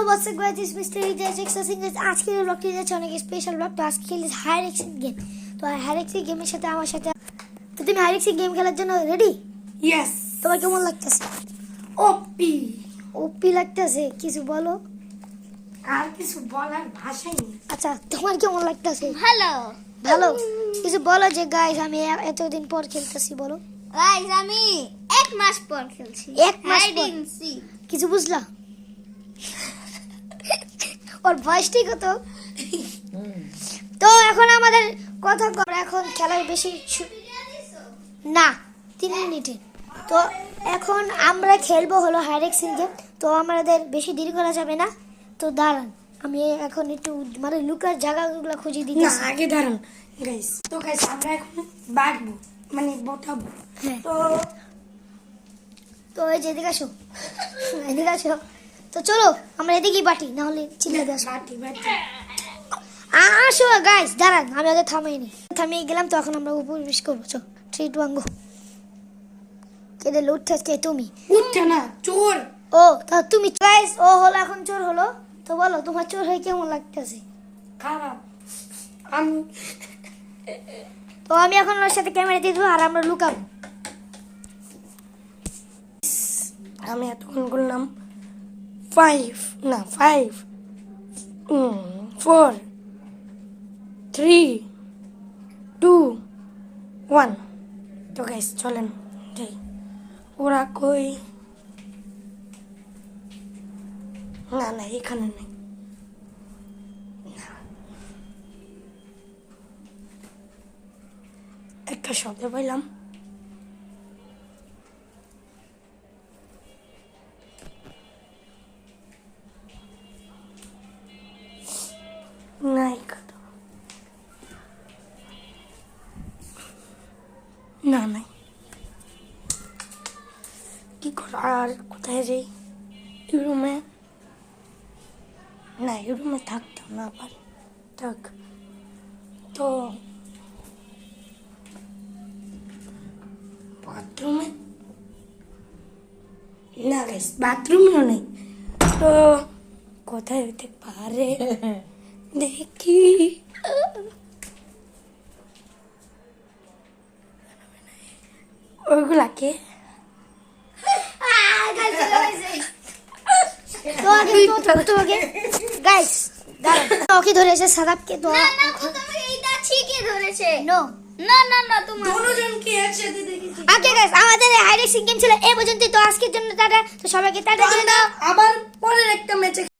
what's up guys, this is Mr. Guys, আজকের ব্লগটি যাচ্ছে অনেক স্পেশাল ব্লগ। তো আজকে খেলি হাইরেক্সিং গেম। তো হাইরেক্সিং গেমের সাথে আমার সাথে তো তুমি হাইরেক্সিং গেম খেলার জন্য রেডি? ইয়েস। তোমার কেমন লাগতেছে? ওপি ওপি লাগতেছে? কিছু বলো। আর কিছু বলার ভাষাই নেই। আচ্ছা, তোমার কেমন লাগতেছে? হ্যালো ভালো। কিছু বলো যে গাইস আমি এতদিন পর খেলতেছি, বলো। গাইস, আমি 1 মাস পর খেলছি। 1 মাস পর? কিছু বুঝলা? ওর ভয়েসটি কত? তো এখন আমাদের কথা এখন খেলার বেশি না 3 মিনিটে। তো এখন আমরা খেলবো হলো হাইরেক্সিং গেম। তো আমাদের বেশি দেরি করা যাবে না। তো দাঁড়ান, আমি এখন একটু মানে লুকার জায়গাগুলো খুঁজে দিই। না, আগে দাঁড়ান গাইস। তো গাইস আমরা এখন বাড়বো, মানে বটাবো। হ্যাঁ। তো তো এই যে এদিকে আসো, এদিকে আসো। তো চলো আমরা এদিকেই বাটি, না হলে চিল্লা দিয়ে আসো। বাটি বাটি আসো গাইস, দাঁড়ান আমি আগে থামিয়ে গেলাম। তো এখন আমরা উপবিশ করবো। চল 3 2 1 গো। কেটে লুটতে কে তুমি? উঠছে না, চোর। ও তা তুমি গাইস, ও হলো এখন চোর হলো। তো বলো তোমার চোর হয়ে কেমন লাগতেছে? খারাপ। আমি তো আমি এখন ওর সাথে ক্যামেরা দিয়ে দেবো আর আমরা লুকাবো। আমি এতক্ষণ করলাম 5 4 3 2 1। তো গাইস চলেন যাই। ওরা কই? না না, এখানে নেই। একটা শব্দ পাইলাম। নাই কথা। না নাই, কি করা? আর কোথায় যাই? এই রুমে না, এই রুমে থাকতাম না পারি। থাক। তো বাথরুমে না গাইস, বাথরুমেও নেই। তো কোথায় হইতে পারে দেখি। ওইগুলাকে তো আগে তোমাকে গাইস দাঁড়ান, ওকে ধরেছে সাদাবকে। তো না না, প্রথমে এইটা ঠিকই ধরেছে। নো না না না, তোমার দুজনকে একসাথে দেখেছি। ওকে গাইস, আমাদের হাইরেক্সিং গেম ছিল এই পর্যন্ত। তো আজকের জন্য টাটা। তো সবাইকে টাটা দিয়ে দাও। আবার পরের একটা ম্যাচে